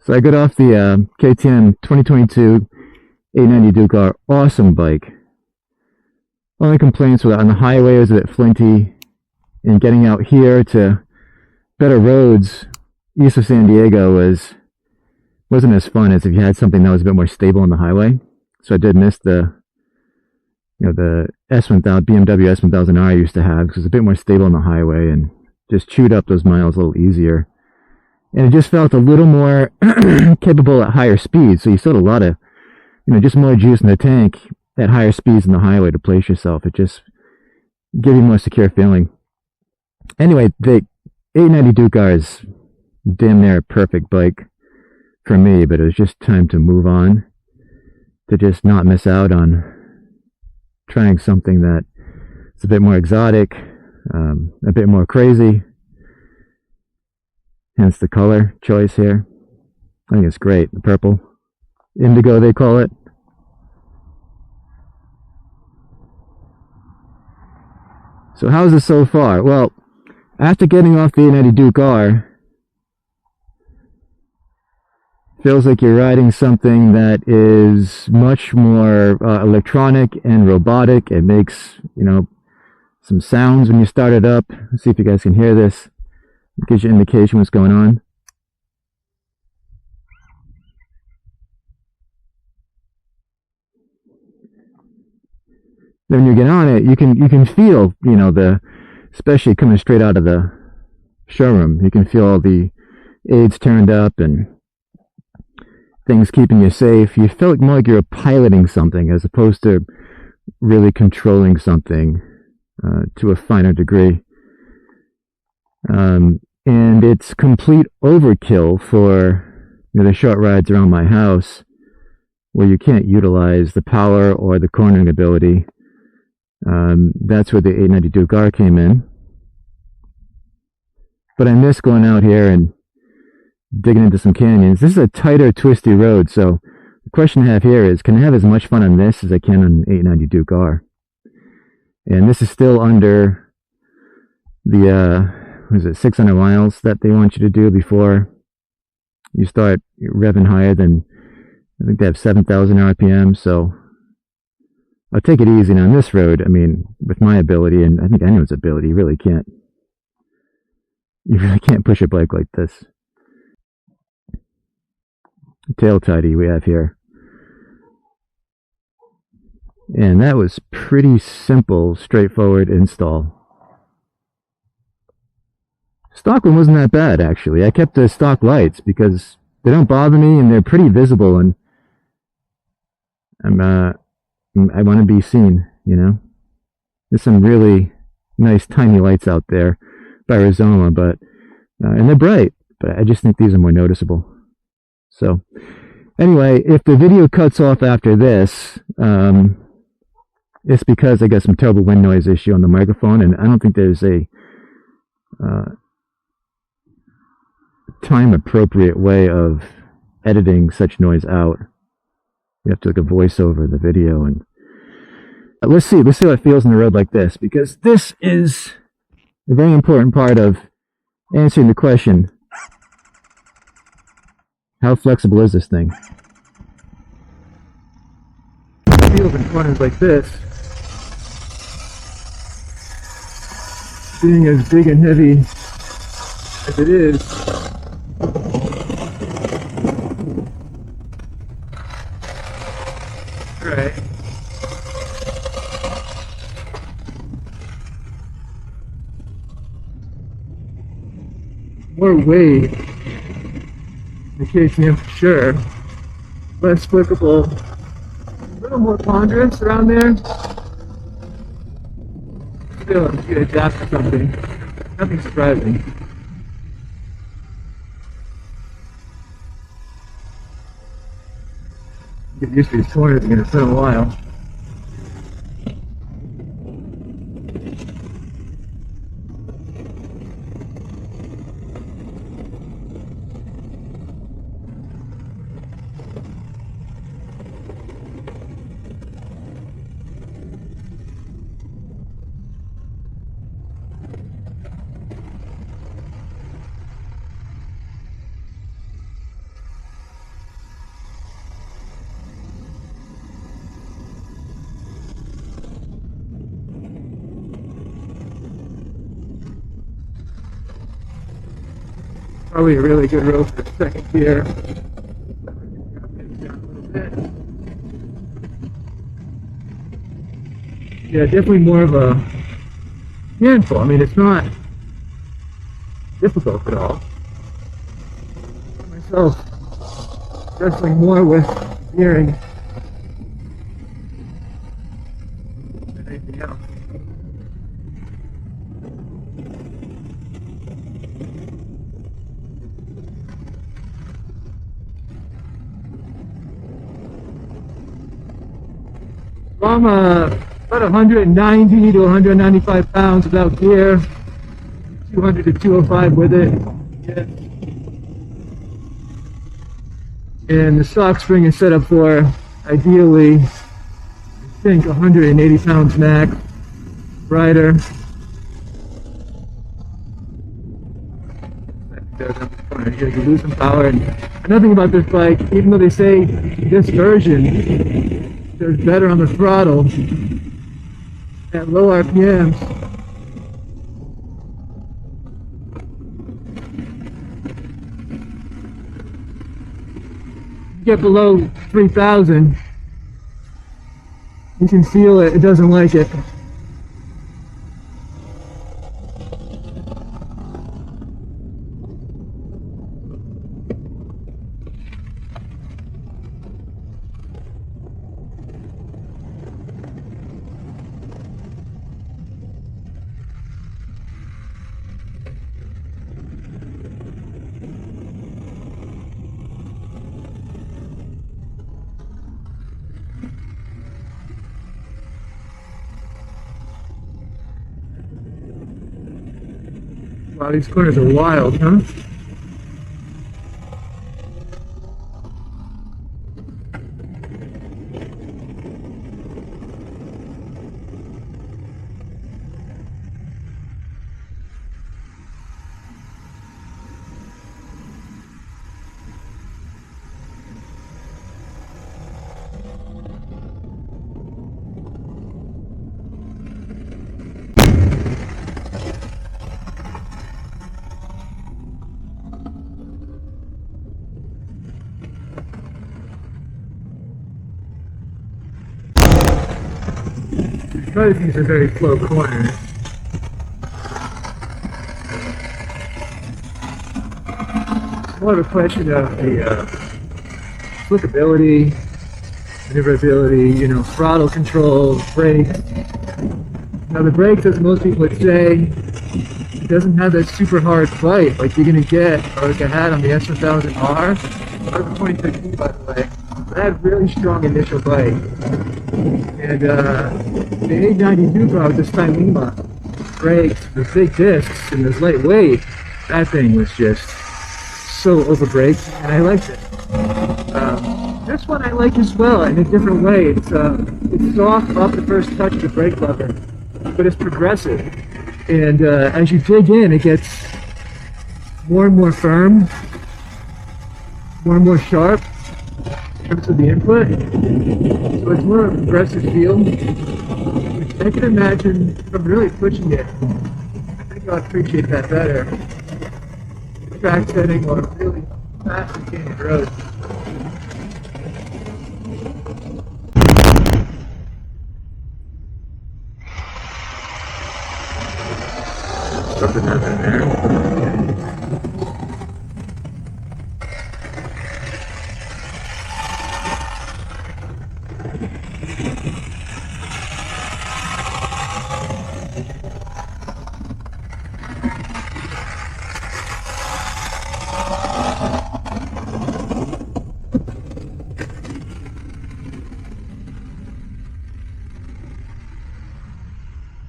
So I got off the KTM 2022 890 Duke R. Awesome bike. Only complaints were that on the highway it was a bit flinty, and getting out here to better roads east of San Diego wasn't as fun as if you had something that was a bit more stable on the highway. So I did miss the S1000 BMW S1000R I used to have, because it was a bit more stable on the highway and just chewed up those miles a little easier. And it just felt a little more capable at higher speeds. So you still had a lot of, just more juice in the tank at higher speeds in the highway to place yourself. It just gave you a more secure feeling. Anyway, the 890 Duke R is damn near a perfect bike for me, but it was just time to move on, to just not miss out on trying something that is a bit more exotic, a bit more crazy. Hence the color choice here. I think it's great. The purple. Indigo, they call it. So how's it so far? Well, after getting off the 890 Duke R, feels like you're riding something that is much more electronic and robotic. It makes, some sounds when you start it up. Let's see if you guys can hear this. It gives you an indication what's going on. Then when you get on it, you can feel, especially coming straight out of the showroom, you can feel all the aids turned up and things keeping you safe. You feel more like you're piloting something as opposed to really controlling something to a finer degree. And it's complete overkill for the short rides around my house where you can't utilize the power or the cornering ability. That's where the 890 Duke R came in. But I miss going out here and digging into some canyons. This is a tighter, twisty road, so the question I have here is, can I have as much fun on this as I can on an 890 Duke R? And this is still under the 600 miles that they want you to do before you start revving higher than, I think they have 7,000 RPM. So I'll take it easy. And on this road, with my ability, and I think anyone's ability, you really can't push a bike like this. Tail tidy we have here. And that was pretty simple, straightforward install. Stock one wasn't that bad, actually. I kept the stock lights because they don't bother me and they're pretty visible, and I want to be seen, There's some really nice tiny lights out there by Rizoma, but and they're bright, but I just think these are more noticeable. So anyway, if the video cuts off after this, it's because I got some terrible wind noise issue on the microphone, and I don't think there's a time appropriate way of editing such noise out. You have to a voice over the video, and let's see what it feels on the road like this, because this is a very important part of answering the question, how flexible is this thing? It feels in corners like this, being as big and heavy as it is. Right. More weight, the KTM for sure. Less flickable, a little more ponderous around there. Still, you can adapt to something. Nothing surprising. Get used to these corners again. It's been a while. Probably a really good road for second gear. Yeah, definitely more of a handful. I mean, it's not difficult at all. Myself, wrestling more with gearing than anything else. So I'm about 190 to 195 pounds without gear, 200 to 205 with it. Yeah. And the stock spring is set up for, ideally, I think 180 pounds max rider. You lose some power. And another thing about this bike, even though they say this version does better on the throttle at low RPMs, you get below 3,000, you can feel it. It doesn't like it. Wow, these corners are wild, huh? Because these are very slow corners, it's more of a question of the flickability, maneuverability, you know, throttle control, brakes. Now the brakes, as most people would say, it doesn't have that super hard bite like you're going to get, or like I had on the S1000R, or the 2015 by the way. I had really strong initial bite. And the 892 car with the Stylema brakes, the big discs, and this lightweight, that thing was just so over-braked, and I liked it. This one I like as well, in a different way. It's soft off the first touch of the brake lever, but it's progressive. And as you dig in, it gets more and more firm, more and more sharp in terms of the input. So it's more of a progressive feel, which I can imagine from really pushing it. I think I'll appreciate that better. Track setting or really fast and scenic roads. Something happened there.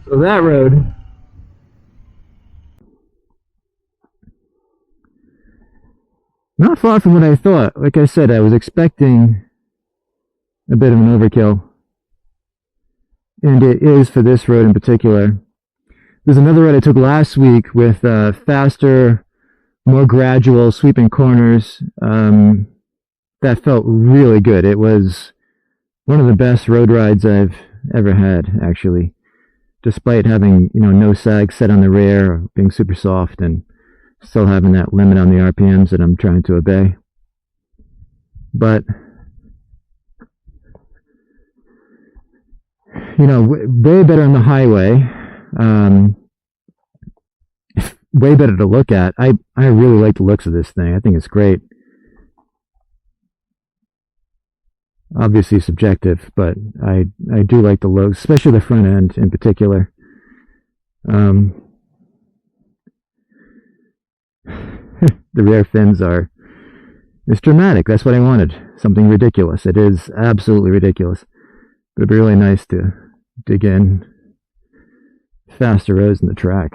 So that road, not far from what I thought. Like I said, I was expecting a bit of an overkill, and it is for this road in particular. There's another road I took last week with faster, more gradual sweeping corners. That felt really good. It was one of the best road rides I've ever had, actually. Despite having, you know, no sag set on the rear, being super soft and Still having that limit on the RPMs that I'm trying to obey. But, you know, way better on the highway. Way better to look at. I really like the looks of this thing. I think it's great. Obviously subjective, but I do like the looks, especially the front end in particular. The rear fins are, it's dramatic. That's what I wanted. Something ridiculous. It is absolutely ridiculous. But it'd be really nice to dig in faster roads in the track.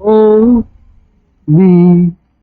Holy